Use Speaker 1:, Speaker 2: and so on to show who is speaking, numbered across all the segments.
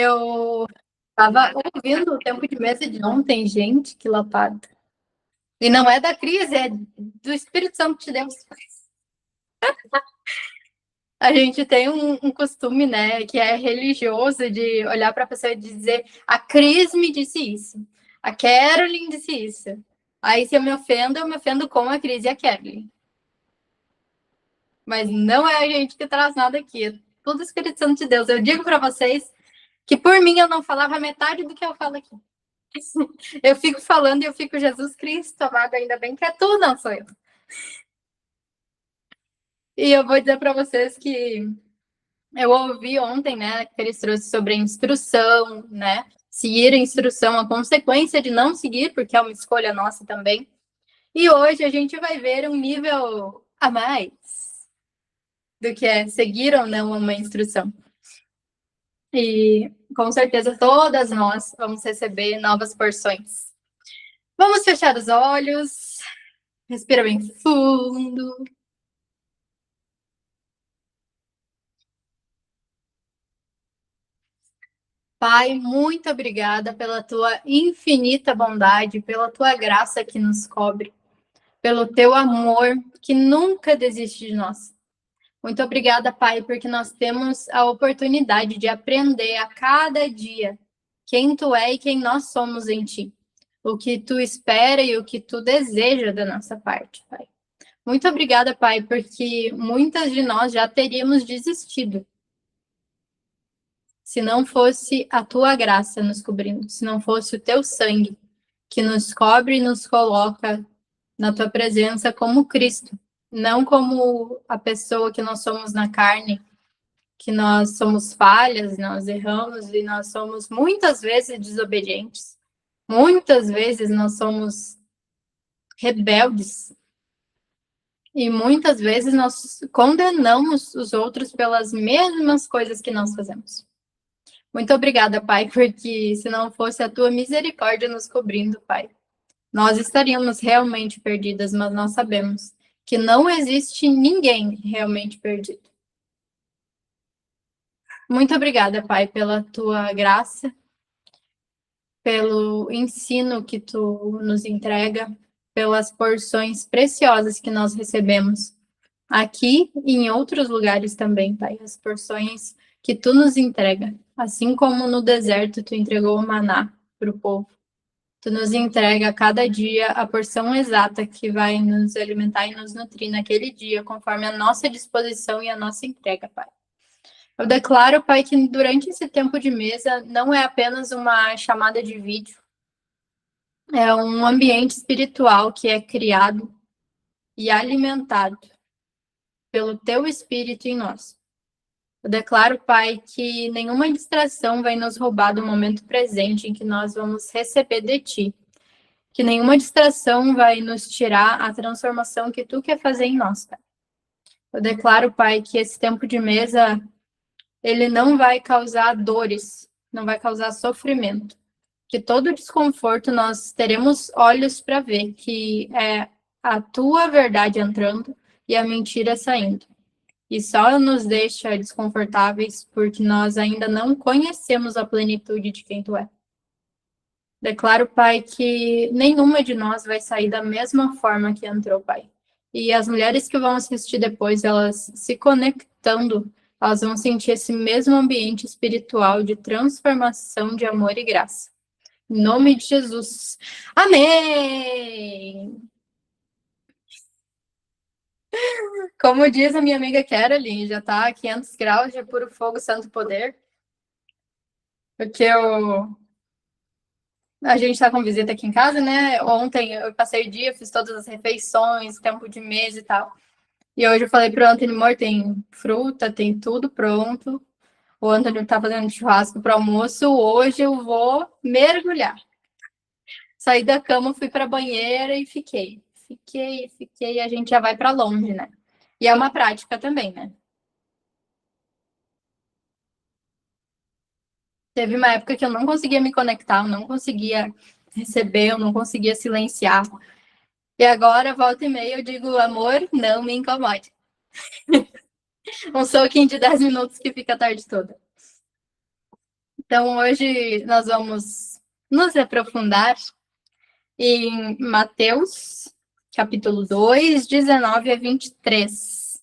Speaker 1: Eu estava ouvindo o tempo de mesa de ontem, gente, que lapada. E não é da crise, é do Espírito Santo de Deus. A gente tem um costume, né, que é religioso, de olhar para a pessoa e dizer: a Cris me disse isso, a Caroline disse isso. Aí, se eu me ofendo com a Cris e a Caroline. Mas não é a gente que traz nada aqui, é tudo Espírito Santo de Deus. Eu digo para vocês que por mim eu não falava metade do que eu falo aqui. Eu fico falando e eu fico: Jesus Cristo, amado, ainda bem que é tu, não sou eu. E eu vou dizer para vocês que eu ouvi ontem, né, que eles trouxeram sobre a instrução, né, seguir a instrução, a consequência de não seguir, porque é uma escolha nossa também. E hoje a gente vai ver um nível a mais do que é seguir ou não uma instrução. E com certeza todas nós vamos receber novas porções. Vamos fechar os olhos, respira bem fundo. Pai, muito obrigada pela tua infinita bondade, pela tua graça que nos cobre, pelo teu amor que nunca desiste de nós. Muito obrigada, Pai, porque nós temos a oportunidade de aprender a cada dia quem tu é e quem nós somos em ti, o que tu espera e o que tu deseja da nossa parte, Pai. Muito obrigada, Pai, porque muitas de nós já teríamos desistido se não fosse a tua graça nos cobrindo, se não fosse o teu sangue que nos cobre e nos coloca na tua presença como Cristo, não como a pessoa que nós somos na carne, que nós somos falhas, nós erramos e nós somos muitas vezes desobedientes. Muitas vezes nós somos rebeldes e muitas vezes nós condenamos os outros pelas mesmas coisas que nós fazemos. Muito obrigada, Pai, porque se não fosse a tua misericórdia nos cobrindo, Pai, nós estaríamos realmente perdidas, mas nós sabemos que não existe ninguém realmente perdido. Muito obrigada, Pai, pela tua graça, pelo ensino que tu nos entrega, pelas porções preciosas que nós recebemos aqui e em outros lugares também, Pai, as porções que tu nos entrega, assim como no deserto tu entregou o maná para o povo. Tu nos entrega a cada dia a porção exata que vai nos alimentar e nos nutrir naquele dia, conforme a nossa disposição e a nossa entrega, Pai. Eu declaro, Pai, que durante esse tempo de mesa não é apenas uma chamada de vídeo, é um ambiente espiritual que é criado e alimentado pelo Teu Espírito em nós. Eu declaro, Pai, que nenhuma distração vai nos roubar do momento presente em que nós vamos receber de Ti. Que nenhuma distração vai nos tirar a transformação que Tu quer fazer em nós, Pai. Eu declaro, Pai, que esse tempo de mesa, ele não vai causar dores, não vai causar sofrimento. Que todo desconforto nós teremos olhos para ver que é a Tua verdade entrando e a mentira saindo. E só nos deixa desconfortáveis porque nós ainda não conhecemos a plenitude de quem Tu é. Declaro, Pai, que nenhuma de nós vai sair da mesma forma que entrou, Pai. E as mulheres que vão assistir depois, elas se conectando, elas vão sentir esse mesmo ambiente espiritual de transformação, de amor e graça. Em nome de Jesus. Amém! Como diz a minha amiga Caroline, já tá a 500 graus de puro fogo, santo poder. Porque a gente está com visita aqui em casa, né? Ontem eu passei o dia, fiz todas as refeições, tempo de mesa e tal. E hoje eu falei pro Antônio, amor, tem fruta, tem tudo pronto. O Antônio tá fazendo churrasco pro almoço. Hoje eu vou mergulhar. Saí da cama, fui pra banheira e fiquei. Fiquei. A gente já vai para longe, né? E é uma prática também, né? Teve uma época que eu não conseguia me conectar, eu não conseguia receber, eu não conseguia silenciar. E agora, volta e meia, eu digo, amor, não me incomode. Um soquinho de 10 minutos que fica a tarde toda. Então, hoje nós vamos nos aprofundar em Mateus, capítulo 2, 19 a 23.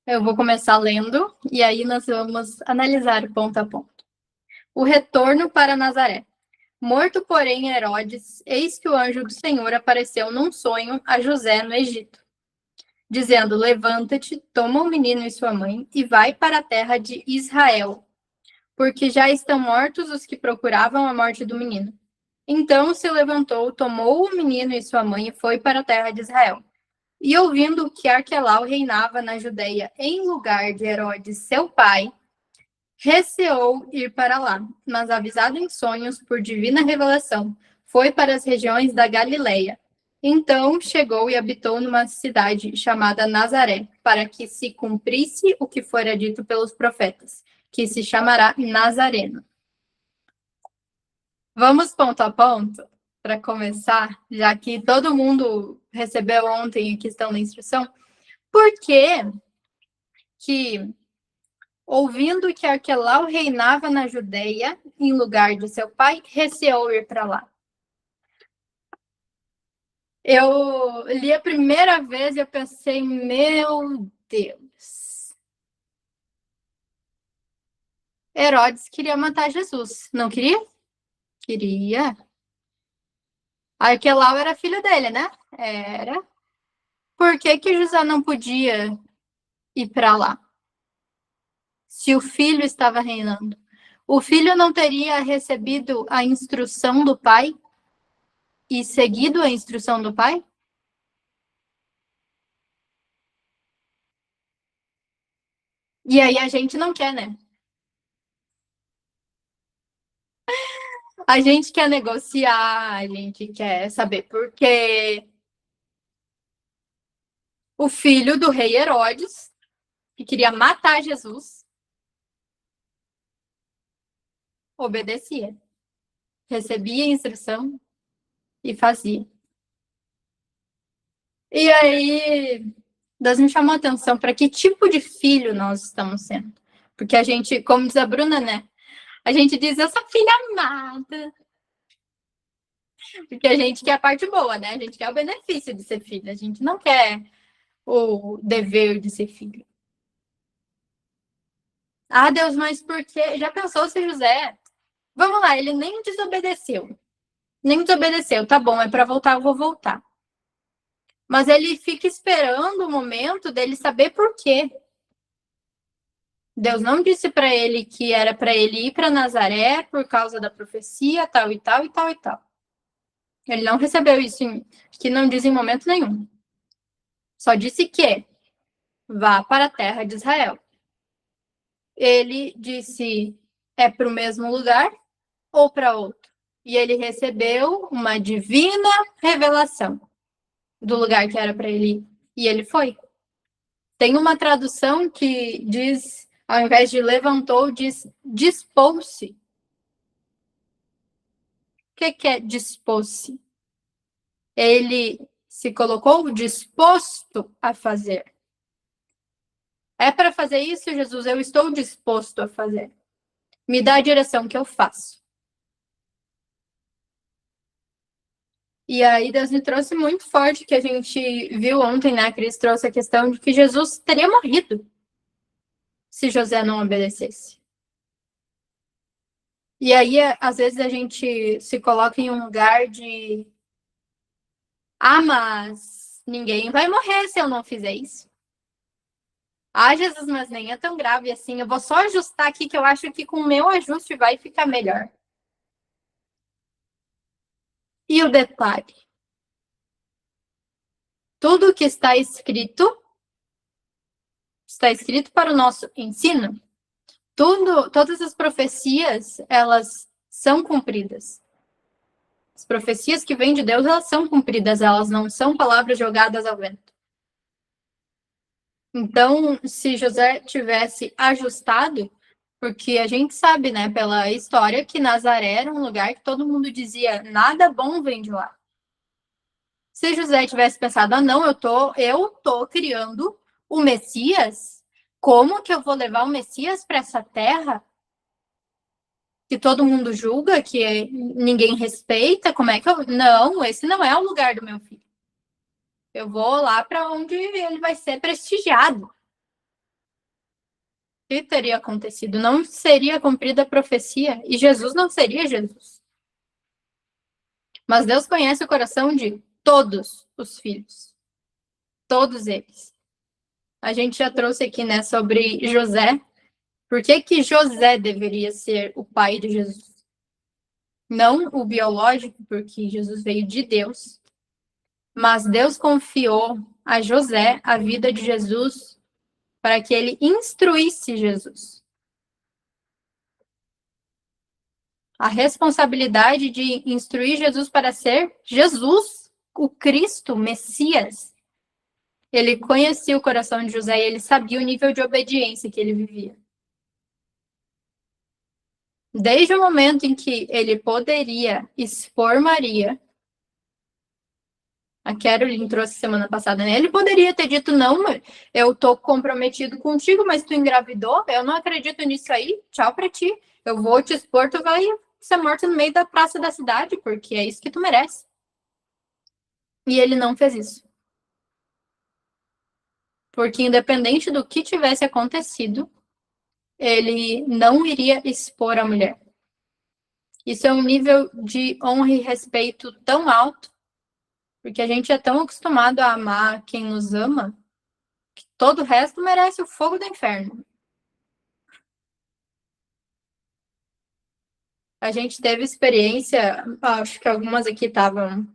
Speaker 1: Eu vou começar lendo e aí nós vamos analisar ponto a ponto. O retorno para Nazaré. Morto, porém, Herodes, eis que o anjo do Senhor apareceu num sonho a José no Egito, dizendo: levanta-te, toma o menino e sua mãe e vai para a terra de Israel, porque já estão mortos os que procuravam a morte do menino. Então se levantou, tomou o menino e sua mãe e foi para a terra de Israel. E ouvindo que Arquelau reinava na Judeia em lugar de Herodes, seu pai, receou ir para lá, mas avisado em sonhos por divina revelação, foi para as regiões da Galileia. Então chegou e habitou numa cidade chamada Nazaré, para que se cumprisse o que fora dito pelos profetas, que se chamará Nazareno. Vamos ponto a ponto, para começar, já que todo mundo recebeu ontem a questão da instrução. Por que ouvindo que Arquelau reinava na Judeia, em lugar de seu pai, receou ir para lá? Eu li a primeira vez e eu pensei, meu Deus. Herodes queria matar Jesus, não queria? Queria. Arquelau era filho dele, né? Era. Por que José não podia ir para lá? Se o filho estava reinando. O filho não teria recebido a instrução do pai e seguido a instrução do pai? E aí a gente não quer, né? A gente quer negociar, a gente quer saber por quê. O filho do rei Herodes, que queria matar Jesus, obedecia, recebia a instrução e fazia. E aí, Deus me chamou a atenção para que tipo de filho nós estamos sendo. Porque a gente, como diz a Bruna, né? A gente diz, eu sou filha amada. Porque a gente quer a parte boa, né? A gente quer o benefício de ser filho. A gente não quer o dever de ser filho. Ah, Deus, mas por quê? Já pensou se José... Vamos lá, ele nem desobedeceu. Nem desobedeceu. Tá bom, é para voltar, eu vou voltar. Mas ele fica esperando o momento dele saber por quê. Deus não disse para ele que era para ele ir para Nazaré por causa da profecia, tal e tal e tal e tal. Ele não recebeu isso, que não diz em momento nenhum. Só disse que vá para a terra de Israel. Ele disse, é para o mesmo lugar ou para outro? E ele recebeu uma divina revelação do lugar que era para ele ir. E ele foi. Tem uma tradução que diz, ao invés de levantou, diz dispôs-se. O que é dispôs-se? Ele se colocou disposto a fazer. É para fazer isso, Jesus? Eu estou disposto a fazer. Me dá a direção que eu faço. E aí Deus me trouxe muito forte, que a gente viu ontem, né? A Cris trouxe a questão de que Jesus teria morrido se José não obedecesse. E aí, às vezes, a gente se coloca em um lugar de... Ah, mas ninguém vai morrer se eu não fizer isso. Ah, Jesus, mas nem é tão grave assim. Eu vou só ajustar aqui, que eu acho que com o meu ajuste vai ficar melhor. E o detalhe? Tudo que está escrito para o nosso ensino. Todas as profecias, elas são cumpridas. As profecias que vêm de Deus, elas são cumpridas, elas não são palavras jogadas ao vento. Então, se José tivesse ajustado, porque a gente sabe, né, pela história, que Nazaré era um lugar que todo mundo dizia, nada bom vem de lá. Se José tivesse pensado, ah, não, eu tô criando o Messias, Como que eu vou levar o Messias para essa terra que todo mundo julga, que ninguém respeita? Como é que eu... Não, esse não é o lugar do meu filho. Eu vou lá para onde ele vai ser prestigiado. O que teria acontecido? Não seria cumprida a profecia e Jesus não seria Jesus. Mas Deus conhece o coração de todos os filhos. Todos eles. A gente já trouxe aqui, né, sobre José. Por que que José deveria ser o pai de Jesus? Não o biológico, porque Jesus veio de Deus, mas Deus confiou a José a vida de Jesus para que ele instruísse Jesus. A responsabilidade de instruir Jesus para ser Jesus, o Cristo, o Messias. Ele conhecia o coração de José e ele sabia o nível de obediência que ele vivia. Desde o momento em que ele poderia expor Maria, a Caroline trouxe semana passada, né? Ele poderia ter dito, não, eu tô comprometido contigo, mas tu engravidou, eu não acredito nisso aí, tchau pra ti. Eu vou te expor, tu vai ser morto no meio da praça da cidade, porque é isso que tu merece. E ele não fez isso. Porque independente do que tivesse acontecido, ele não iria expor a mulher. Isso é um nível de honra e respeito tão alto, porque a gente é tão acostumado a amar quem nos ama, que todo o resto merece o fogo do inferno. A gente teve experiência, acho que algumas aqui estavam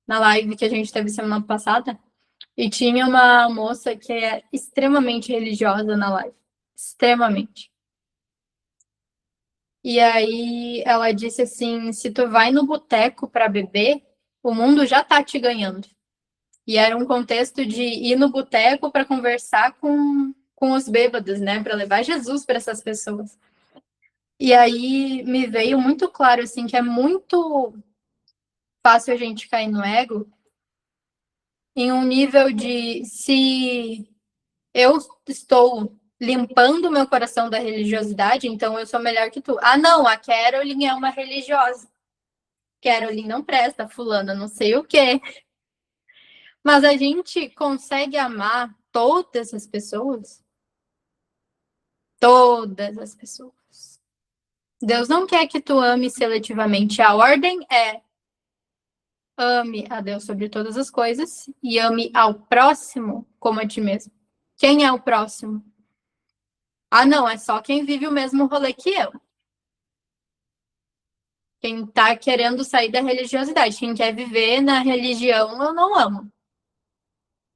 Speaker 1: na live que a gente teve semana passada, e tinha uma moça que é extremamente religiosa na live. Extremamente. E aí ela disse assim: se tu vai no boteco para beber, o mundo já tá te ganhando. E era um contexto de ir no boteco para conversar com os bêbados, né? Para levar Jesus para essas pessoas. E aí me veio muito claro assim que é muito fácil a gente cair no ego em um nível de se eu estou limpando meu coração da religiosidade, então eu sou melhor que tu. Ah, não, a Caroline é uma religiosa. Caroline não presta, fulana não sei o quê. Mas a gente consegue amar todas as pessoas? Todas as pessoas. Deus não quer que tu ame seletivamente. A ordem é ame a Deus sobre todas as coisas e ame ao próximo como a ti mesmo. Quem é o próximo? Ah, não, é só quem vive o mesmo rolê que eu. Quem tá querendo sair da religiosidade. Quem quer viver na religião, eu não amo.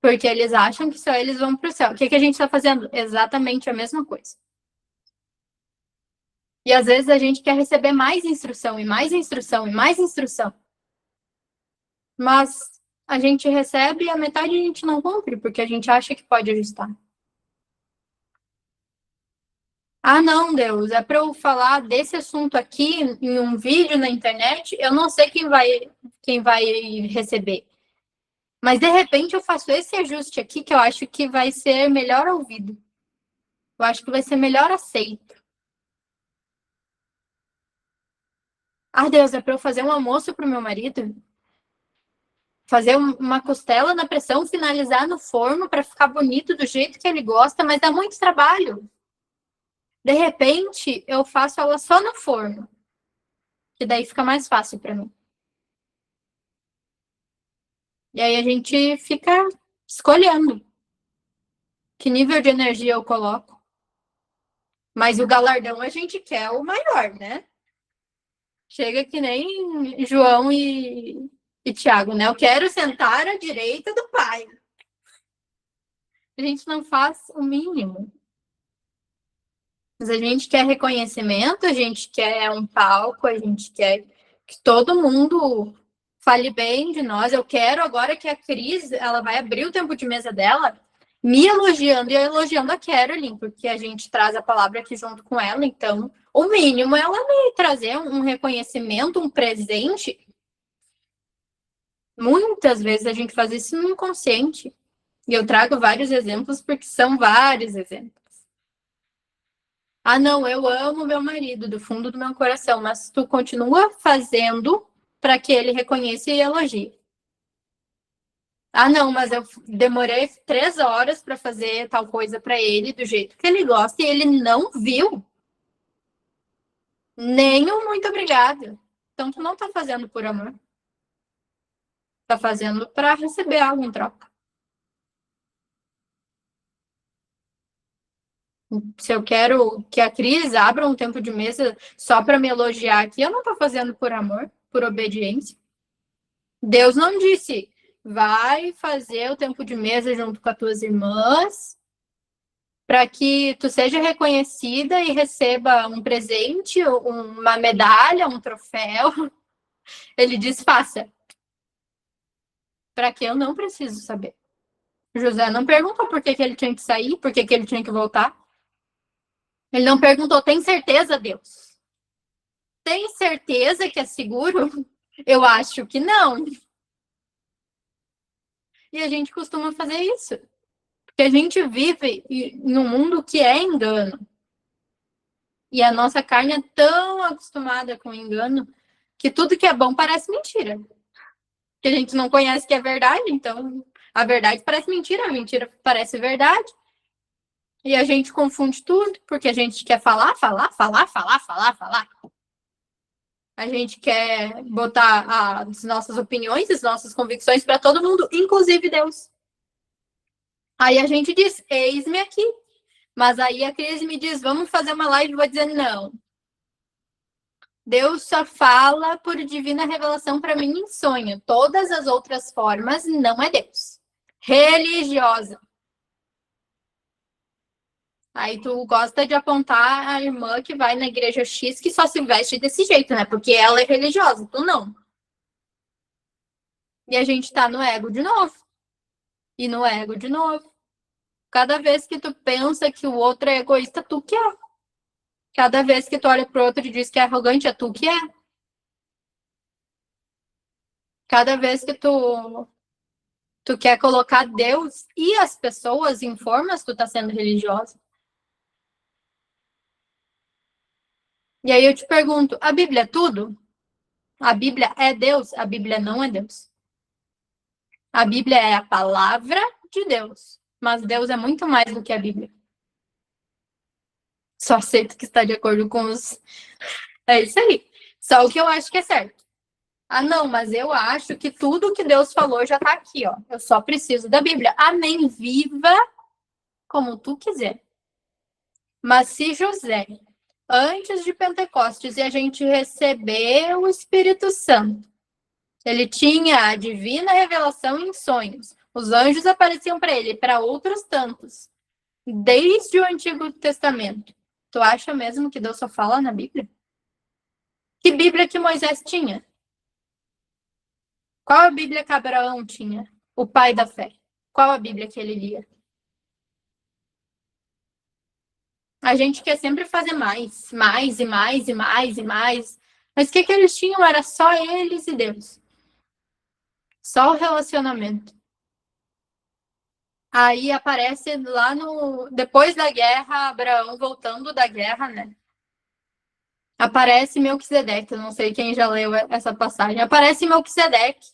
Speaker 1: Porque eles acham que só eles vão pro céu. O que a gente tá fazendo? Exatamente a mesma coisa. E às vezes a gente quer receber mais instrução, e mais instrução, e mais instrução. Mas a gente recebe e a metade a gente não cumpre, porque a gente acha que pode ajustar. Ah, não, Deus, é para eu falar desse assunto aqui em um vídeo na internet, eu não sei quem vai receber. Mas de repente eu faço esse ajuste aqui que eu acho que vai ser melhor ouvido. Eu acho que vai ser melhor aceito. Ah, Deus, é para eu fazer um almoço para o meu marido? Fazer uma costela na pressão, finalizar no forno para ficar bonito do jeito que ele gosta, mas dá muito trabalho. De repente, eu faço ela só no forno, que daí fica mais fácil para mim. E aí a gente fica escolhendo que nível de energia eu coloco. Mas o galardão a gente quer o maior, né? Chega que nem João e Tiago, né? Eu quero sentar à direita do pai. A gente não faz o mínimo. Mas a gente quer reconhecimento, a gente quer um palco, a gente quer que todo mundo fale bem de nós. Eu quero agora que a Cris, ela vai abrir o tempo de mesa dela, me elogiando e elogiando a Caroline, porque a gente traz a palavra aqui junto com ela, então o mínimo é ela me trazer um reconhecimento, um presente. Muitas vezes a gente faz isso no inconsciente. E eu trago vários exemplos porque são vários exemplos. Ah, não, eu amo meu marido do fundo do meu coração, mas tu continua fazendo para que ele reconheça e elogie. Ah, não, mas eu demorei 3 horas para fazer tal coisa para ele do jeito que ele gosta e ele não viu. Nem um muito obrigado. Então tu não tá fazendo por amor. Tá fazendo para receber algo em troca. Se eu quero que a Cris abra um tempo de mesa só para me elogiar aqui, eu não tô fazendo por amor, por obediência. Deus não disse, vai fazer o tempo de mesa junto com as tuas irmãs para que tu seja reconhecida e receba um presente, uma medalha, um troféu. Ele diz, faça. Para que eu não preciso saber. José não perguntou por que, que ele tinha que sair, por que, que ele tinha que voltar. Ele não perguntou, tem certeza, Deus? Tem certeza que é seguro? Eu acho que não. E a gente costuma fazer isso. Porque a gente vive em um mundo que é engano. E a nossa carne é tão acostumada com engano que tudo que é bom parece mentira. Que a gente não conhece que é verdade, então a verdade parece mentira, a mentira parece verdade. E a gente confunde tudo, porque a gente quer falar, falar, falar, falar, falar, falar. A gente quer botar as nossas opiniões, as nossas convicções para todo mundo, inclusive Deus. Aí a gente diz, eis-me aqui. Mas aí a Cris me diz, vamos fazer uma live, eu vou dizer, não. Deus só fala por divina revelação para mim em sonho. Todas as outras formas não é Deus. Religiosa. Aí tu gosta de apontar a irmã que vai na igreja X que só se veste desse jeito, né? Porque ela é religiosa, tu não. E a gente tá no ego de novo. E no ego de novo. Cada vez que tu pensa que o outro é egoísta, tu que é. Cada vez que tu olha pro outro e diz que é arrogante, é tu que é. Cada vez que tu quer colocar Deus e as pessoas em formas, tu tá sendo religiosa. E aí eu te pergunto, a Bíblia é tudo? A Bíblia é Deus? A Bíblia não é Deus. A Bíblia é a palavra de Deus, mas Deus é muito mais do que a Bíblia. Só aceito que está de acordo com os. É isso aí. Só o que eu acho que é certo. Ah, não, mas eu acho que tudo que Deus falou já está aqui, ó. Eu só preciso da Bíblia. Amém. Viva como tu quiser. Mas se José, antes de Pentecostes, e a gente receber o Espírito Santo, ele tinha a divina revelação em sonhos. Os anjos apareciam para ele, para outros tantos, desde o Antigo Testamento. Tu acha mesmo que Deus só fala na Bíblia? Que Bíblia que Moisés tinha? Qual a Bíblia que Abraão tinha? O pai da fé. Qual a Bíblia que ele lia? A gente quer sempre fazer mais, mais e mais e mais e mais. Mas o que eles tinham era só eles e Deus. Só o relacionamento. Aí aparece lá no. Depois da guerra, Abraão voltando da guerra, né? Aparece Melquisedeque. Eu não sei quem já leu essa passagem. Aparece Melquisedeque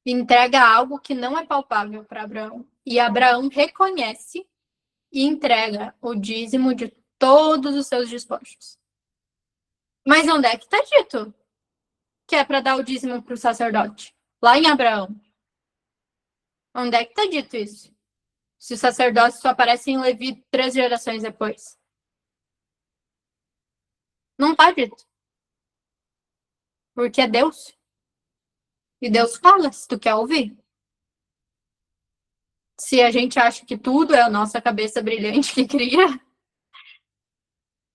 Speaker 1: e entrega algo que não é palpável para Abraão. E Abraão reconhece e entrega o dízimo de todos os seus despojos. Mas onde é que está dito que é para dar o dízimo para o sacerdote? Lá em Abraão. Onde é que está dito isso? Se o sacerdote só aparece em Levi 3 gerações depois. Não está dito. Porque é Deus. E Deus fala, se tu quer ouvir. Se a gente acha que tudo é a nossa cabeça brilhante que cria,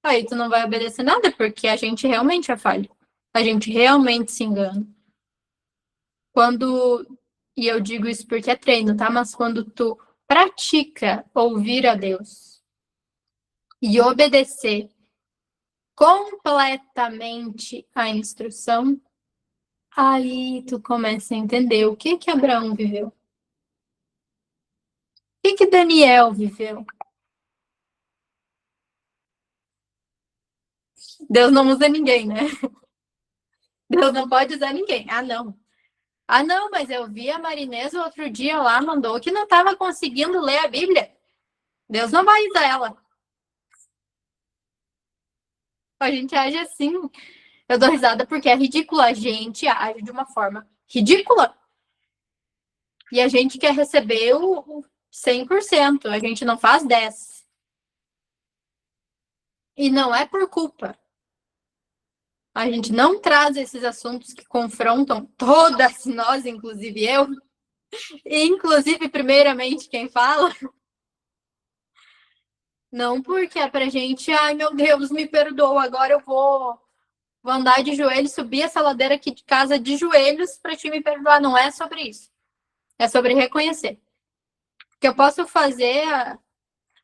Speaker 1: aí tu não vai obedecer nada, porque a gente realmente é falho. A gente realmente se engana. Quando, e eu digo isso porque é treino, tá? Mas quando tu pratica ouvir a Deus e obedecer completamente a instrução, aí tu começa a entender o que que Abraão viveu. que Daniel viveu? Deus não usa ninguém, né? Deus não pode usar ninguém. Ah, não. Ah, não, mas eu vi a Marinesa outro dia lá, mandou que não estava conseguindo ler a Bíblia. Deus não vai usar ela. A gente age assim. Eu dou risada porque é ridícula. A gente age de uma forma ridícula. E a gente quer receber o 100%. A gente não faz 10%. E não é por culpa. A gente não traz esses assuntos que confrontam todas nós, inclusive eu, e inclusive, primeiramente, quem fala, não porque é pra gente, ai meu Deus, me perdoa, agora eu vou andar de joelhos, subir essa ladeira aqui de casa de joelhos para te me perdoar. Não é sobre isso. É sobre reconhecer. Que eu posso fazer,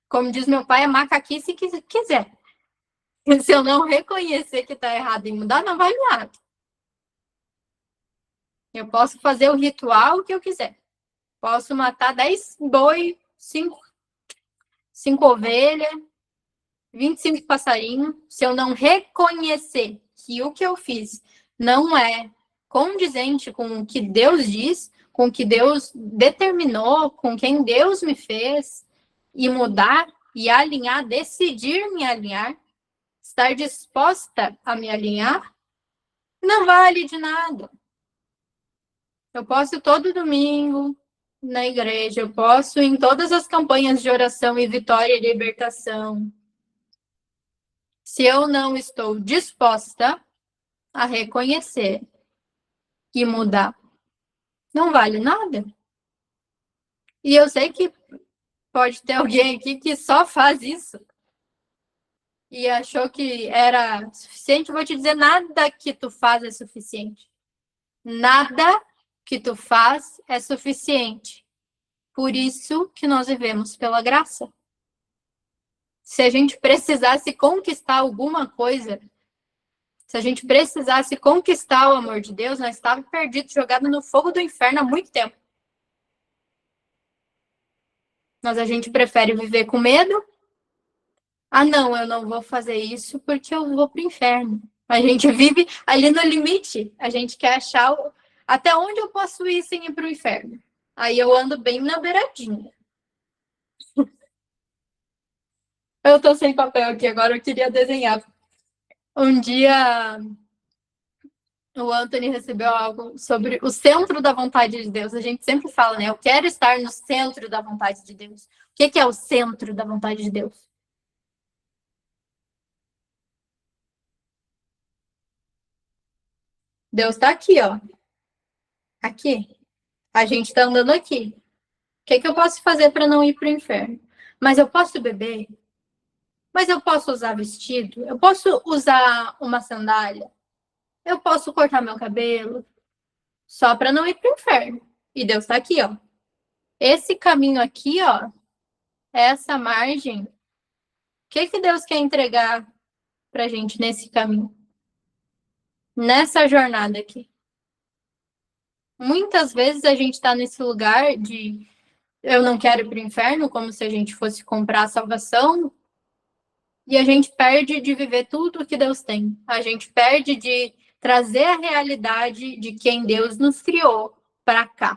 Speaker 1: como diz meu pai, a macaquice se quiser. Se eu não reconhecer que tá errado e mudar, não vai nada. Eu posso fazer o ritual que eu quiser. Posso matar 10 boi, 5 ovelhas, 25 passarinhos. Se eu não reconhecer que o que eu fiz não é condizente com o que Deus diz, com o que Deus determinou, com quem Deus me fez, e mudar e alinhar, decidir me alinhar, estar disposta a me alinhar, não vale de nada. Eu posso todo domingo na igreja, eu posso em todas as campanhas de oração e vitória e libertação. Se eu não estou disposta a reconhecer e mudar, não vale nada. E eu sei que pode ter alguém aqui que só faz isso e achou que era suficiente. Eu vou te dizer, nada que tu faz é suficiente. Nada que tu faz é suficiente. Por isso que nós vivemos pela graça. Se a gente precisasse conquistar alguma coisa, se a gente precisasse conquistar o amor de Deus, nós estávamos perdidos, jogados no fogo do inferno há muito tempo. Mas a gente prefere viver com medo. Ah, não, eu não vou fazer isso porque eu vou para o inferno. A gente vive ali no limite. A gente quer achar até onde eu posso ir sem ir para o inferno. Aí eu ando bem na beiradinha. Eu tô sem papel aqui agora, eu queria desenhar. Um dia o Anthony recebeu algo sobre o centro da vontade de Deus. A gente sempre fala, né? Eu quero estar no centro da vontade de Deus. O que é o centro da vontade de Deus? Deus está aqui, ó. Aqui. A gente está andando aqui. O que eu posso fazer para não ir para o inferno? Mas eu posso beber? Mas eu posso usar vestido? Eu posso usar uma sandália? Eu posso cortar meu cabelo? Só para não ir para o inferno. E Deus está aqui, ó. Esse caminho aqui, ó, essa margem, o que Deus quer entregar pra gente nesse caminho? Nessa jornada aqui. Muitas vezes a gente está nesse lugar de eu não quero ir para o inferno, como se a gente fosse comprar a salvação, e a gente perde de viver tudo o que Deus tem. A gente perde de trazer a realidade de quem Deus nos criou para cá.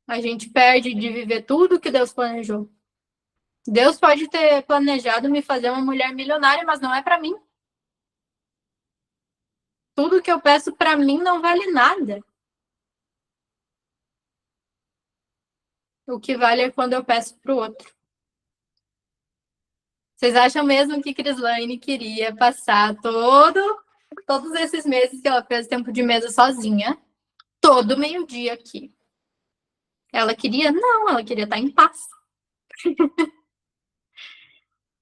Speaker 1: A gente perde de viver tudo o que Deus planejou. Deus pode ter planejado me fazer uma mulher milionária, mas não é para mim. Tudo que eu peço para mim não vale nada. O que vale é quando eu peço para o outro. Vocês acham mesmo que Crislaine queria passar todos esses meses que ela fez tempo de mesa sozinha, todo meio-dia aqui? Ela queria? Não, ela queria estar em paz.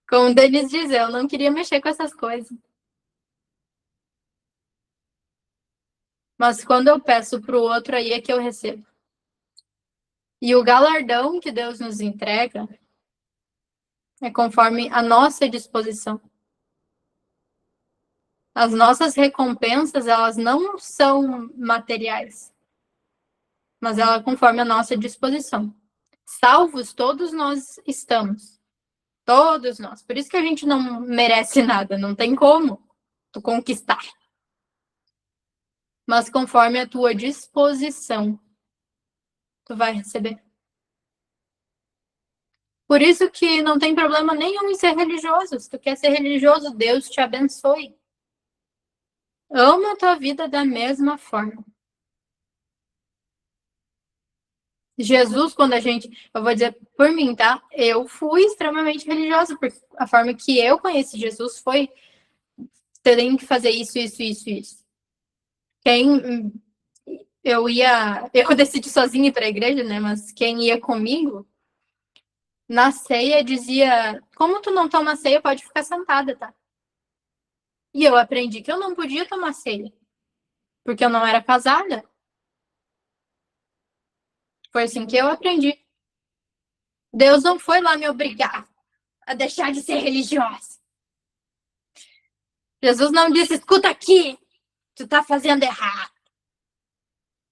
Speaker 1: Como o Denis diz, eu não queria mexer com essas coisas. Mas quando eu peço para o outro, aí é que eu recebo. E o galardão que Deus nos entrega é conforme a nossa disposição. As nossas recompensas, elas não são materiais. mas ela conforme a nossa disposição. Salvos todos nós estamos. Todos nós. Por isso que a gente não merece nada, não tem como tu conquistar. Mas conforme a tua disposição, tu vai receber. Por isso que não tem problema nenhum em ser religioso. Se tu quer ser religioso, Deus te abençoe. Ama a tua vida da mesma forma. Jesus, quando eu vou dizer por mim, tá? Eu fui extremamente religiosa, porque a forma que eu conheci Jesus foi terem que fazer isso, isso, isso, isso. Eu decidi sozinha ir para a igreja, né? Mas quem ia comigo, na ceia dizia, como tu não toma ceia, pode ficar sentada, tá? E eu aprendi que eu não podia tomar ceia, porque eu não era casada. Foi assim que eu aprendi. Deus não foi lá me obrigar a deixar de ser religiosa. Jesus não disse, escuta aqui, tu tá fazendo errado.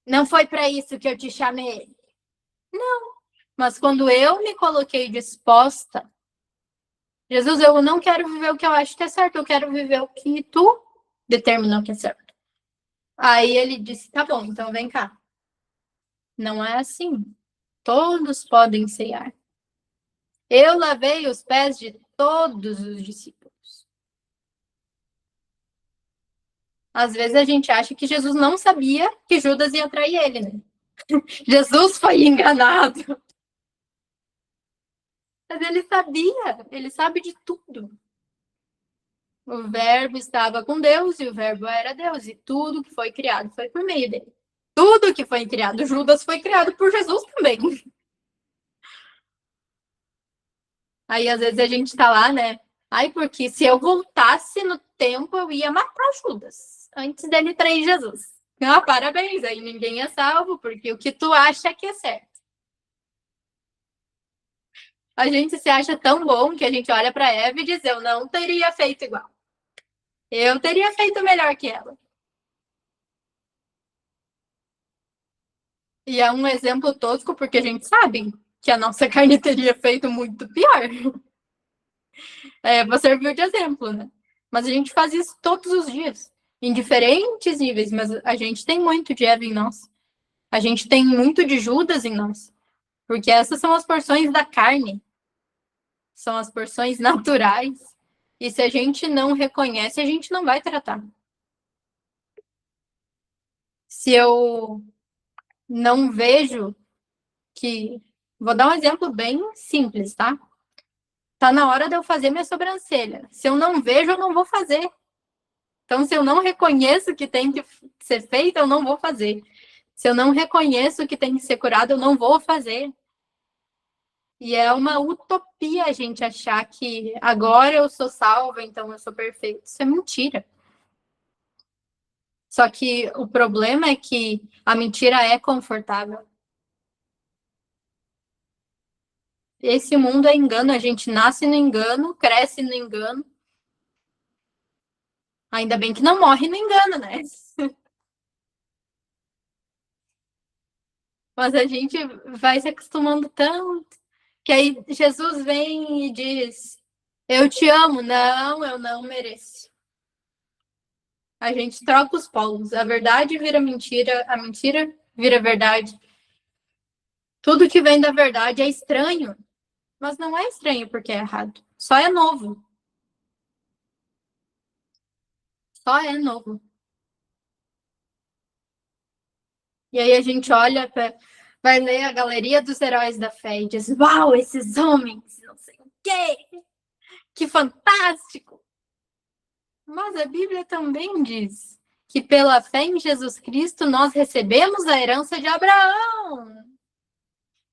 Speaker 1: Não foi para isso que eu te chamei. Não. Mas quando eu me coloquei disposta, Jesus, eu não quero viver o que eu acho que é certo, eu quero viver o que tu determinou que é certo. Aí ele disse, tá bom, então vem cá. Não é assim. Todos podem ceiar. Eu lavei os pés de todos os discípulos. Às vezes a gente acha que Jesus não sabia que Judas ia trair ele, né? Jesus foi enganado. Mas ele sabe de tudo. O verbo estava com Deus e o verbo era Deus. E tudo que foi criado foi por meio dele. Tudo que foi criado, Judas foi criado por Jesus também. Aí às vezes a gente tá lá, né? Ai, porque se eu voltasse no tempo, eu ia matar Judas antes dele trair Jesus. Ah, parabéns, aí ninguém é salvo, porque o que tu acha que é certo. A gente se acha tão bom que a gente olha para Eva e diz: eu não teria feito igual. Eu teria feito melhor que ela. E é um exemplo tosco, porque a gente sabe que a nossa carne teria feito muito pior. Vou servir de exemplo, né? Mas a gente faz isso todos os dias, em diferentes níveis, mas a gente tem muito de Eva em nós. A gente tem muito de Judas em nós. Porque essas são as porções da carne. São as porções naturais. E se a gente não reconhece, a gente não vai tratar. Se eu não vejo que. Vou dar um exemplo bem simples, tá? Tá na hora de eu fazer minha sobrancelha. Se eu não vejo, eu não vou fazer. Então, se eu não reconheço que tem que ser feito, eu não vou fazer. Se eu não reconheço que tem que ser curado, eu não vou fazer. E é uma utopia a gente achar que agora eu sou salva, então eu sou perfeito. Isso é mentira. Só que o problema é que a mentira é confortável. Esse mundo é engano, a gente nasce no engano, cresce no engano. Ainda bem que não morre no engano, né? Mas a gente vai se acostumando tanto que aí Jesus vem e diz: eu te amo. Não, eu não mereço. A gente troca os polos. A verdade vira mentira, a mentira vira verdade. Tudo que vem da verdade é estranho, mas não é estranho porque é errado. Só é novo. Só é novo. E aí a gente olha, vai ler a galeria dos heróis da fé e diz: uau, esses homens, não sei o quê, que fantástico. Mas a Bíblia também diz que pela fé em Jesus Cristo nós recebemos a herança de Abraão.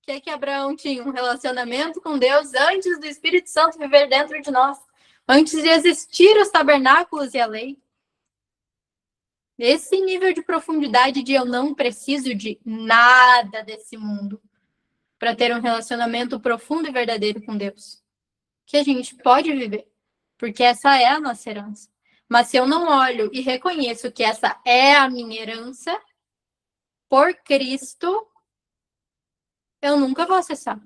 Speaker 1: Que Abraão tinha um relacionamento com Deus antes do Espírito Santo viver dentro de nós, antes de existir os tabernáculos e a lei. Esse nível de profundidade de eu não preciso de nada desse mundo para ter um relacionamento profundo e verdadeiro com Deus, que a gente pode viver, porque essa é a nossa herança. Mas se eu não olho e reconheço que essa é a minha herança por Cristo, eu nunca vou acessar.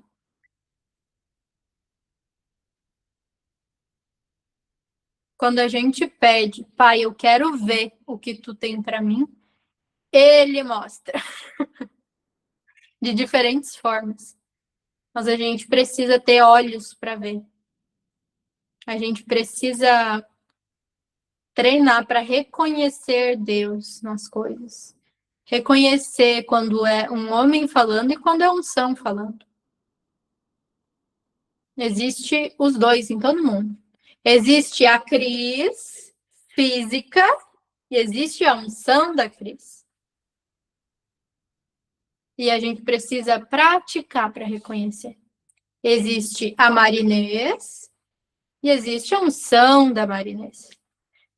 Speaker 1: Quando a gente pede, pai, eu quero ver o que tu tem para mim, ele mostra de diferentes formas. Mas a gente precisa ter olhos para ver. A gente precisa treinar para reconhecer Deus nas coisas. Reconhecer quando é um homem falando e quando é um são falando. Existe os dois em todo mundo. Existe a Cris física e existe a unção da Cris. E a gente precisa praticar para reconhecer. Existe a Marinês e existe a unção da Marinês.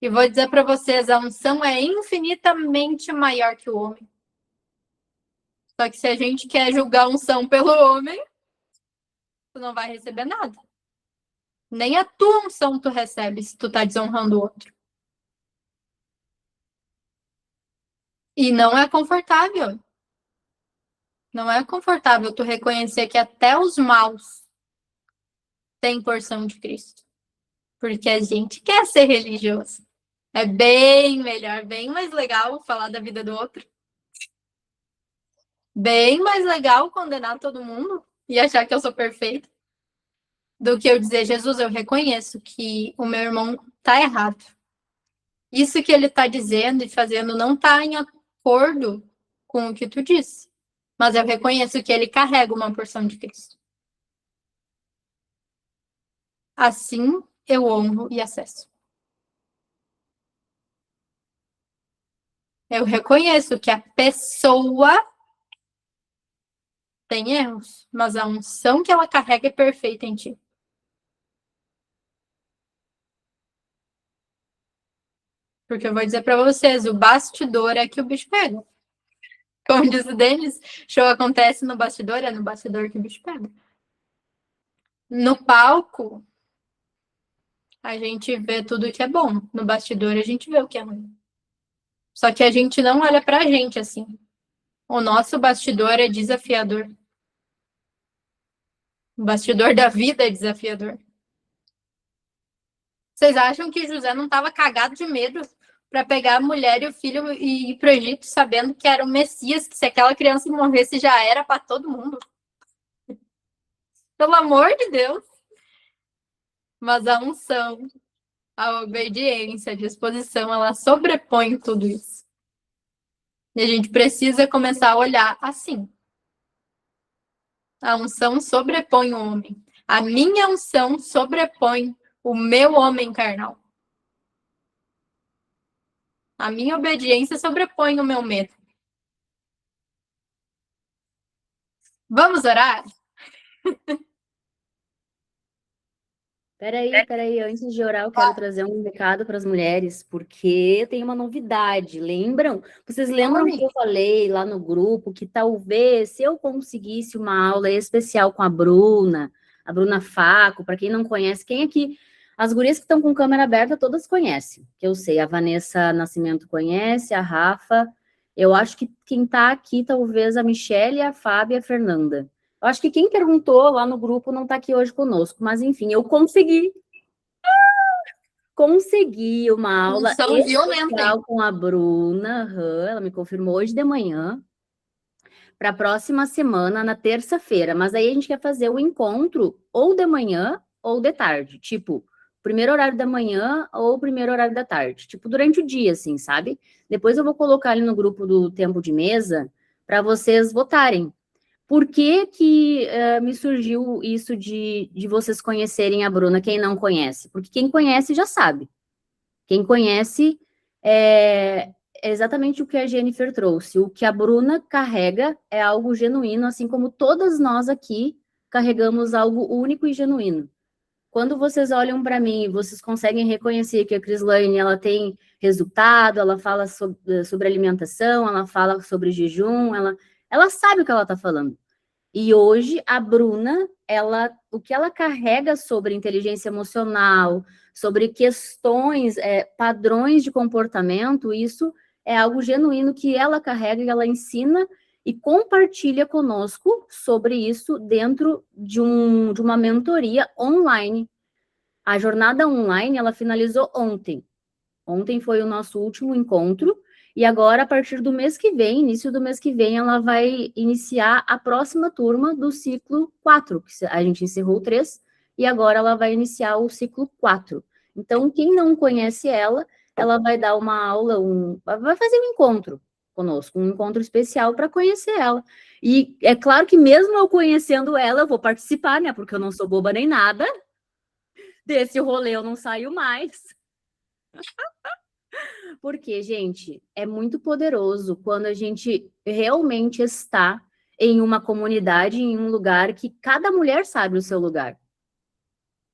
Speaker 1: E vou dizer para vocês, a unção é infinitamente maior que o homem. Só que se a gente quer julgar a unção pelo homem, tu não vai receber nada. Nem a tua unção tu recebe se tu tá desonrando o outro. E não é confortável. Não é confortável tu reconhecer que até os maus têm porção de Cristo. Porque a gente quer ser religioso. É bem melhor, bem mais legal falar da vida do outro. Bem mais legal condenar todo mundo e achar que eu sou perfeita do que eu dizer, Jesus, eu reconheço que o meu irmão tá errado. Isso que ele tá dizendo e fazendo não tá em acordo com o que tu disse. Mas eu reconheço que ele carrega uma porção de Cristo. Assim eu honro e acesso. Eu reconheço que a pessoa tem erros, mas a unção que ela carrega é perfeita em ti. Porque eu vou dizer para vocês, o bastidor é que o bicho pega. Como diz o Denis, show acontece no bastidor, é no bastidor que o bicho pega. No palco, a gente vê tudo que é bom. No bastidor, a gente vê o que é ruim. Só que a gente não olha pra gente assim. O nosso bastidor é desafiador. O bastidor da vida é desafiador. Vocês acham que José não estava cagado de medo para pegar a mulher e o filho e ir para o Egito, sabendo que era o Messias, que se aquela criança morresse já era para todo mundo? Pelo amor de Deus! Mas a unção, a obediência, a disposição, ela sobrepõe tudo isso. E a gente precisa começar a olhar assim. A unção sobrepõe o homem. A minha unção sobrepõe o meu homem carnal. A minha obediência sobrepõe o meu medo. Vamos orar?
Speaker 2: Peraí, antes de orar, eu quero trazer um recado para as mulheres, porque tem uma novidade. Lembram? Vocês lembram que eu falei lá no grupo que talvez, se eu conseguisse uma aula especial com a Bruna Faco, para quem não conhece, quem aqui? As gurias que estão com câmera aberta, todas conhecem, que eu sei. A Vanessa Nascimento conhece, a Rafa. Eu acho que quem está aqui, talvez a Michelle, a Fábio e a Fernanda. Eu acho que quem perguntou lá no grupo não está aqui hoje conosco, mas enfim, eu consegui uma aula especial com a Bruna, ela me confirmou hoje de manhã, para a próxima semana, na terça-feira, mas aí a gente quer fazer o encontro ou de manhã ou de tarde, tipo, primeiro horário da manhã ou primeiro horário da tarde, tipo, durante o dia, assim, sabe? Depois eu vou colocar ali no grupo do Tempo de Mesa para vocês votarem. Por que me surgiu isso de vocês conhecerem a Bruna, quem não conhece? Porque quem conhece já sabe. Quem conhece é exatamente o que a Jennifer trouxe. O que a Bruna carrega é algo genuíno, assim como todas nós aqui carregamos algo único e genuíno. Quando vocês olham para mim, vocês conseguem reconhecer que a Crislaine, ela tem resultado, ela fala sobre alimentação, ela fala sobre jejum, ela sabe o que ela está falando. E hoje a Bruna, o que ela carrega sobre inteligência emocional, sobre questões, padrões de comportamento, isso é algo genuíno que ela carrega e ela ensina e compartilha conosco sobre isso dentro de uma mentoria online. A jornada online, ela finalizou ontem. Ontem foi o nosso último encontro, e agora, a partir do mês que vem, início do mês que vem, ela vai iniciar a próxima turma do ciclo 4, que a gente encerrou o 3, e agora ela vai iniciar o ciclo 4. Então, quem não conhece ela vai dar uma aula, vai fazer um encontro conosco, um encontro especial para conhecer ela. E é claro que mesmo eu conhecendo ela, eu vou participar, né? Porque eu não sou boba nem nada. Desse rolê eu não saio mais. Porque, gente, é muito poderoso quando a gente realmente está em uma comunidade, em um lugar que cada mulher sabe o seu lugar.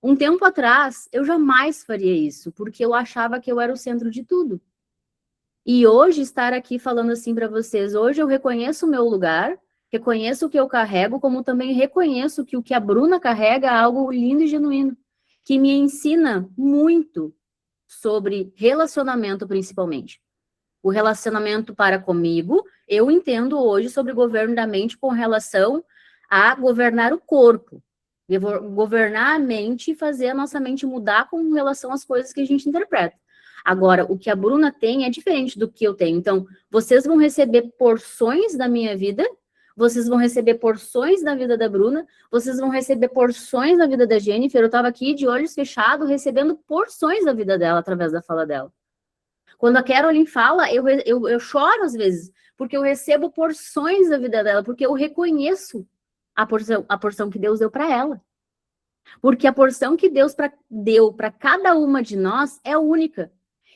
Speaker 2: Um tempo atrás, eu jamais faria isso, porque eu achava que eu era o centro de tudo. E hoje, estar aqui falando assim para vocês, hoje eu reconheço o meu lugar, reconheço o que eu carrego, como também reconheço que o que a Bruna carrega é algo lindo e genuíno, que me ensina muito sobre relacionamento, principalmente. O relacionamento para comigo, eu entendo hoje sobre governo da mente com relação a governar o corpo. Governar a mente e fazer a nossa mente mudar com relação às coisas que a gente interpreta. Agora, o que a Bruna tem é diferente do que eu tenho. Então, vocês vão receber porções da minha vida, vocês vão receber porções da vida da Bruna, vocês vão receber porções da vida da Jennifer. Eu estava aqui de olhos fechados, recebendo porções da vida dela através da fala dela. Quando a Carolyn fala, eu choro às vezes, porque eu recebo porções da vida dela, porque eu reconheço a porção que Deus deu para ela. Porque a porção que Deus deu para cada uma de nós é única.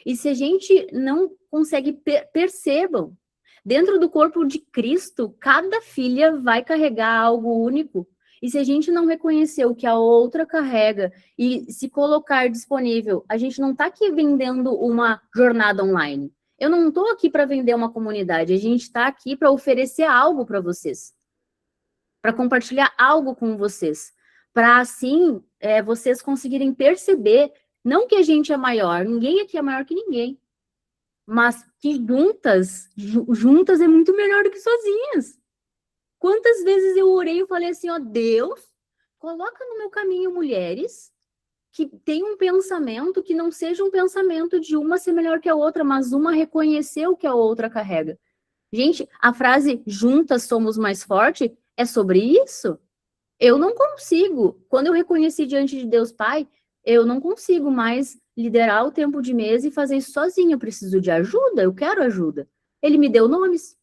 Speaker 2: E se a gente não consegue, percebam, dentro do corpo de Cristo, cada filha vai carregar algo único. E se a gente não reconhecer o que a outra carrega e se colocar disponível, a gente não está aqui vendendo uma jornada online. Eu não estou aqui para vender uma comunidade, a gente está aqui para oferecer algo para vocês. Para compartilhar algo com vocês. Para assim, vocês conseguirem perceber, não que a gente é maior, ninguém aqui é maior que ninguém. Mas que juntas é muito melhor do que sozinhas. Quantas vezes eu orei e falei assim, ó, Deus, coloca no meu caminho mulheres que tenham um pensamento que não seja um pensamento de uma ser melhor que a outra, mas uma reconhecer o que a outra carrega. Gente, a frase juntas somos mais fortes é sobre isso? Eu não consigo. Quando eu reconheci diante de Deus Pai, eu não consigo mais liderar o tempo de mesa e fazer isso sozinha. Eu preciso de ajuda, eu quero ajuda. Ele me deu nomes.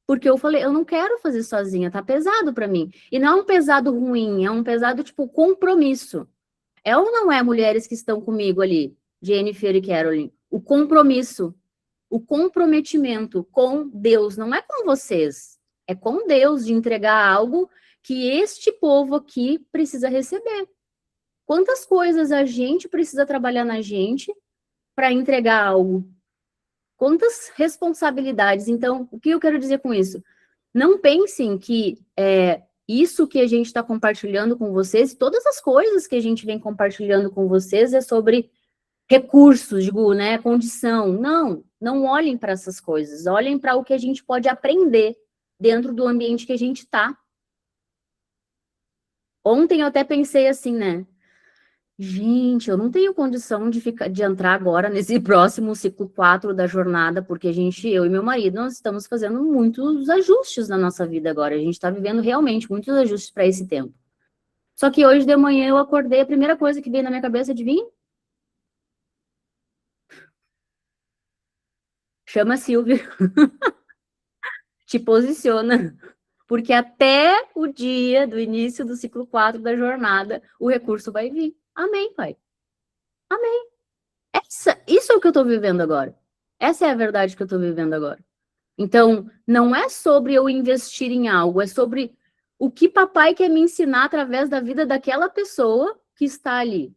Speaker 2: Porque eu falei, eu não quero fazer sozinha, tá pesado para mim. E não é um pesado ruim, é um pesado, tipo, compromisso. É ou não é mulheres que estão comigo ali, Jennifer e Carolyn? O compromisso, o comprometimento com Deus, não é com vocês, é com Deus de entregar algo que este povo aqui precisa receber. Quantas coisas a gente precisa trabalhar na gente para entregar algo? Quantas responsabilidades? Então, o que eu quero dizer com isso? Não pensem que isso que a gente está compartilhando com vocês, todas as coisas que a gente vem compartilhando com vocês é sobre recursos, digo, né, condição. Não, não olhem para essas coisas. Olhem para o que a gente pode aprender dentro do ambiente que a gente está. Ontem eu até pensei assim, né? Gente, eu não tenho condição de entrar agora nesse próximo ciclo 4 da jornada, porque eu e meu marido, nós estamos fazendo muitos ajustes na nossa vida agora. A gente está vivendo realmente muitos ajustes para esse tempo. Só que hoje de manhã eu acordei, a primeira coisa que veio na minha cabeça, adivinha? Chama a Silvia. Te posiciona. Porque até o dia do início do ciclo 4 da jornada, o recurso vai vir. Amém, Pai. Amém. Isso é o que eu estou vivendo agora. Essa é a verdade que eu estou vivendo agora. Então, não é sobre eu investir em algo, é sobre o que papai quer me ensinar através da vida daquela pessoa que está ali.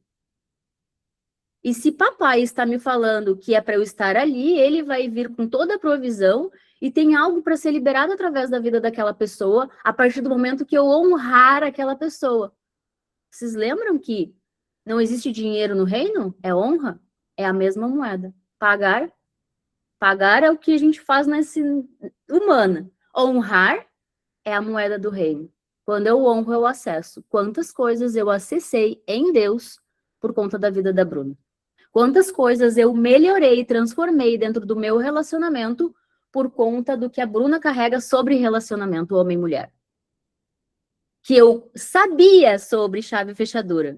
Speaker 2: E se papai está me falando que é para eu estar ali, ele vai vir com toda a provisão e tem algo para ser liberado através da vida daquela pessoa a partir do momento que eu honrar aquela pessoa. Vocês lembram que não existe dinheiro no reino? É honra? É a mesma moeda. Pagar Pagar é o que a gente faz nesse humana. Honrar é a moeda do reino. Quando eu honro, eu acesso. Quantas coisas eu acessei em Deus por conta da vida da Bruna. Quantas coisas eu melhorei e transformei dentro do meu relacionamento por conta do que a Bruna carrega sobre relacionamento homem-mulher. Que eu sabia sobre chave e fechadura.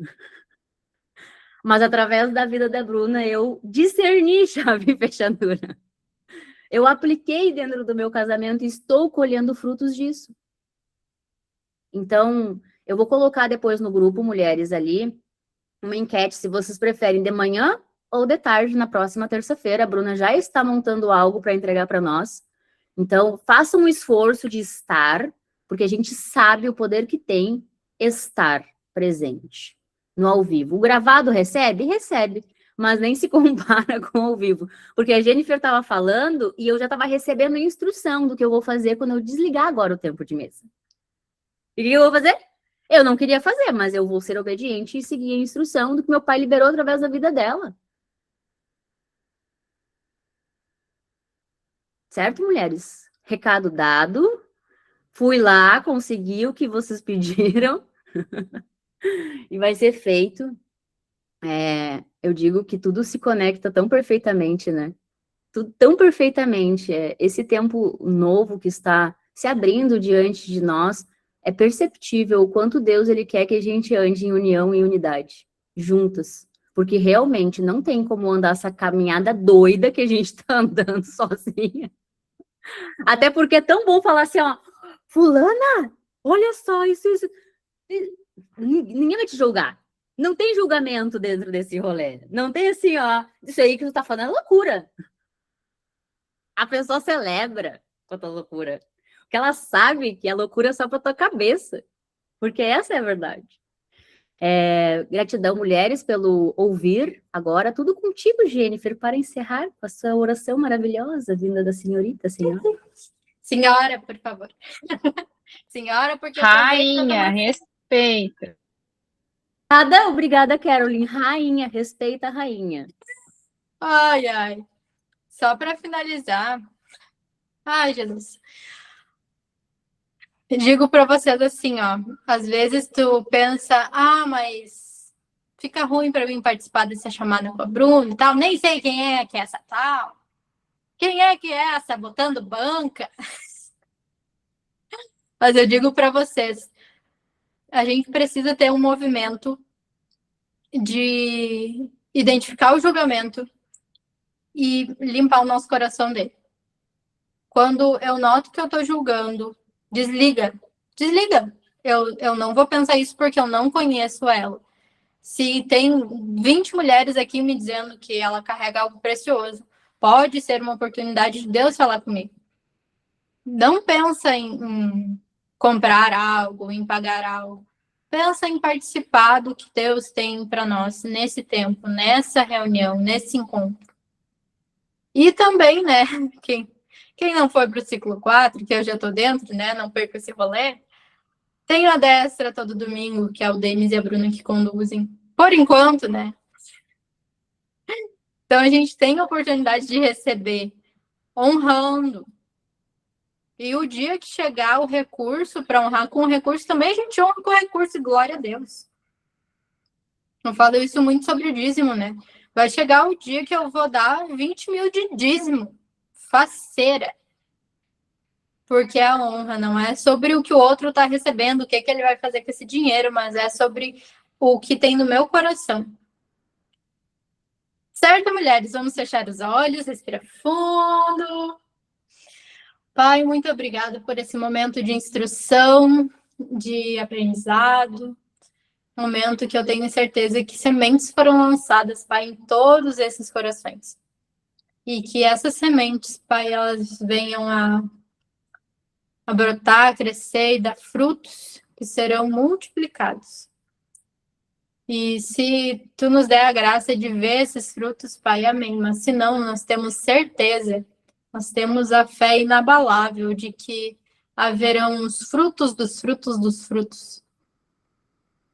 Speaker 2: Mas através da vida da Bruna, eu discerni chave e fechadura. Eu apliquei dentro do meu casamento e estou colhendo frutos disso. Então, eu vou colocar depois no grupo Mulheres ali uma enquete se vocês preferem de manhã ou de tarde na próxima terça-feira. A Bruna já está montando algo para entregar para nós. Então, façam um esforço de estar, porque a gente sabe o poder que tem estar presente no ao vivo. O gravado recebe? Recebe. Mas nem se compara com ao vivo. Porque a Jennifer estava falando e eu já estava recebendo instrução do que eu vou fazer quando eu desligar agora o tempo de mesa. E o que eu vou fazer? Eu não queria fazer, mas eu vou ser obediente e seguir a instrução do que meu pai liberou através da vida dela. Certo, mulheres? Recado dado. Fui lá, consegui o que vocês pediram. E vai ser feito. Eu digo que tudo se conecta tão perfeitamente, né? Tudo tão perfeitamente. Esse tempo novo que está se abrindo diante de nós, é perceptível o quanto Deus ele quer que a gente ande em união e unidade, juntas. Porque realmente não tem como andar essa caminhada doida que a gente está andando sozinha. Até porque é tão bom falar assim, ó, fulana, olha só, isso. Ninguém vai te julgar. Não tem julgamento dentro desse rolê. Não tem assim, ó, isso aí que tu tá falando é loucura. A pessoa celebra com a tua loucura. Porque ela sabe que a loucura é só pra tua cabeça. Porque essa é a verdade. Gratidão, mulheres, pelo ouvir. Agora, tudo contigo, Jennifer, para encerrar com a sua oração maravilhosa, vinda da senhorita, senhora.
Speaker 1: Senhora, por favor. Senhora, porque...
Speaker 3: Rainha, respeita.
Speaker 2: Obrigada, Caroline. Rainha, respeita a rainha.
Speaker 1: Ai, ai. Só para finalizar. Ai, Jesus. Digo para vocês assim, ó. Às vezes tu pensa, mas fica ruim para mim participar dessa chamada com a Bruna e tal. Nem sei quem é que é essa tal. Quem é que é essa botando banca? Mas eu digo para vocês, a gente precisa ter um movimento de identificar o julgamento e limpar o nosso coração dele. Quando eu noto que eu estou julgando, desliga. Eu não vou pensar isso porque eu não conheço ela. Se tem 20 mulheres aqui me dizendo que ela carrega algo precioso, pode ser uma oportunidade de Deus falar comigo. Não pensa em comprar algo, em pagar algo. Pensa em participar do que Deus tem para nós nesse tempo, nessa reunião, nesse encontro. E também, né, quem não foi para o ciclo 4, que eu já estou dentro, né, não perca esse rolê, tem a Destra todo domingo, que é o Denis e a Bruna que conduzem, por enquanto, né. Então, a gente tem a oportunidade de receber, honrando. E o dia que chegar o recurso para honrar com o recurso, também a gente honra com o recurso, e glória a Deus. Eu falo isso muito sobre o dízimo, né? Vai chegar o dia que eu vou dar 20 mil de dízimo. Faceira. Porque a honra não é sobre o que o outro está recebendo, o que ele vai fazer com esse dinheiro, mas é sobre o que tem no meu coração. Certo, mulheres? Vamos fechar os olhos, respira fundo. Pai, muito obrigada por esse momento de instrução, de aprendizado, momento que eu tenho certeza que sementes foram lançadas, Pai, em todos esses corações. E que essas sementes, Pai, elas venham a brotar, crescer e dar frutos que serão multiplicados. E se tu nos der a graça de ver esses frutos, Pai, amém. Mas se não, nós temos certeza, nós temos a fé inabalável de que haverão os frutos dos frutos dos frutos.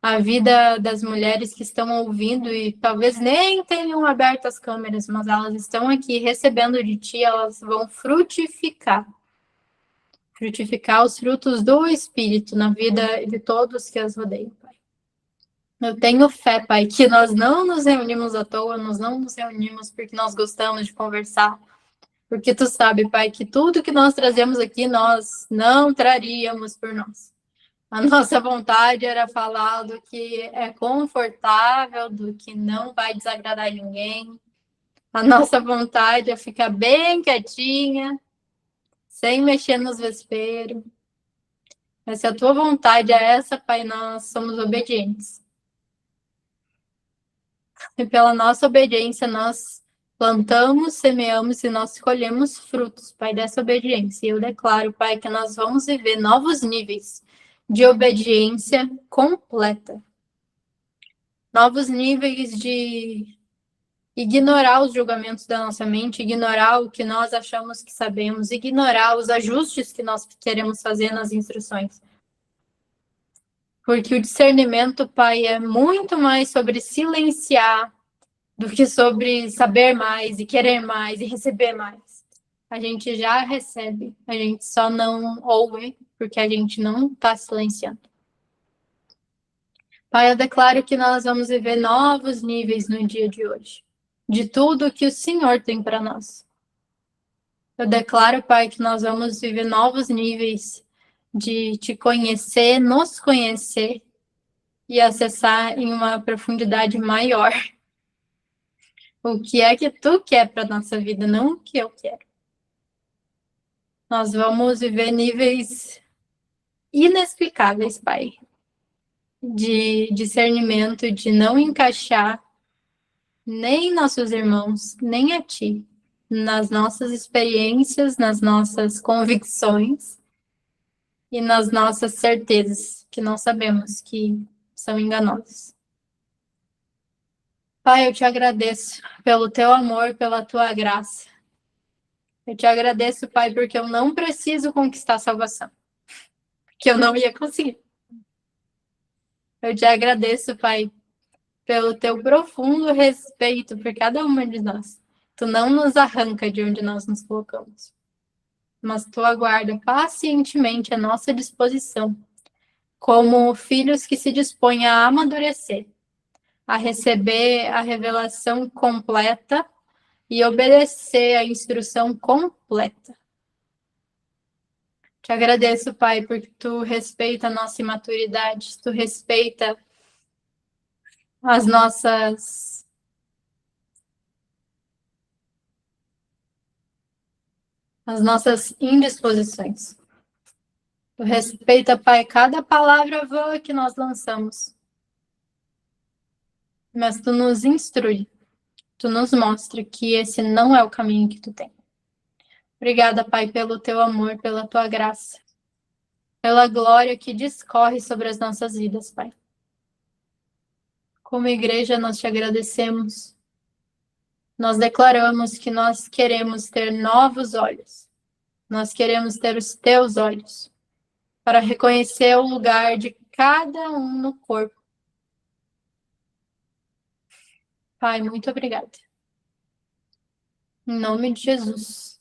Speaker 1: a vida das mulheres que estão ouvindo e talvez nem tenham aberto as câmeras, mas elas estão aqui recebendo de Ti, elas vão frutificar os frutos do Espírito na vida de todos que as rodeiam, Pai. Eu tenho fé, Pai, que nós não nos reunimos à toa, nós não nos reunimos porque nós gostamos de conversar, porque Tu sabe, Pai, que tudo que nós trazemos aqui, nós não traríamos por nós. A nossa vontade era falar do que é confortável, do que não vai desagradar ninguém. A nossa vontade é ficar bem quietinha, sem mexer nos vesperos. Mas se a tua vontade é essa, Pai, nós somos obedientes. E pela nossa obediência, nós plantamos, semeamos e nós colhemos frutos, Pai, dessa obediência. E eu declaro, Pai, que nós vamos viver novos níveis de obediência completa. Novos níveis de ignorar os julgamentos da nossa mente, ignorar o que nós achamos que sabemos, ignorar os ajustes que nós queremos fazer nas instruções. Porque o discernimento, Pai, é muito mais sobre silenciar do que sobre saber mais e querer mais e receber mais. A gente já recebe, a gente só não ouve porque a gente não está silenciando. Pai, eu declaro que nós vamos viver novos níveis no dia de hoje, de tudo que o Senhor tem para nós. Eu declaro, Pai, que nós vamos viver novos níveis de Te conhecer, nos conhecer e acessar em uma profundidade maior o que é que Tu quer para nossa vida, não o que eu quero. Nós vamos viver níveis inexplicáveis, Pai, de discernimento, de não encaixar nem nossos irmãos, nem a Ti, nas nossas experiências, nas nossas convicções e nas nossas certezas, que não sabemos que são enganosas. Pai, eu Te agradeço pelo Teu amor, pela Tua graça. Eu Te agradeço, Pai, porque eu não preciso conquistar a salvação, que eu não ia conseguir. Eu Te agradeço, Pai, pelo Teu profundo respeito por cada uma de nós. Tu não nos arranca de onde nós nos colocamos, mas Tu aguarda pacientemente a nossa disposição, como filhos que se dispõem a amadurecer, a receber a revelação completa e obedecer a instrução completa. Te agradeço, Pai, porque Tu respeita a nossa imaturidade, Tu respeita as nossas indisposições. Tu respeita, Pai, cada palavra vã que nós lançamos. Mas Tu nos instrui, Tu nos mostra que esse não é o caminho que Tu tem. Obrigada, Pai, pelo Teu amor, pela Tua graça, pela glória que discorre sobre as nossas vidas, Pai. Como igreja, nós Te agradecemos. Nós declaramos que nós queremos ter novos olhos. Nós queremos ter os Teus olhos para reconhecer o lugar de cada um no corpo. Pai, muito obrigada. Em nome de Jesus.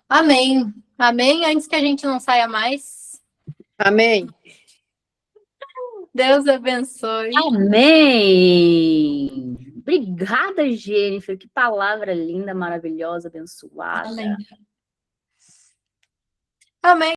Speaker 1: Amém. Amém. Antes que a gente não saia mais.
Speaker 4: Amém.
Speaker 1: Deus abençoe.
Speaker 2: Amém. Obrigada, Jennifer. Que palavra linda, maravilhosa, abençoada.
Speaker 1: Amém. Amém.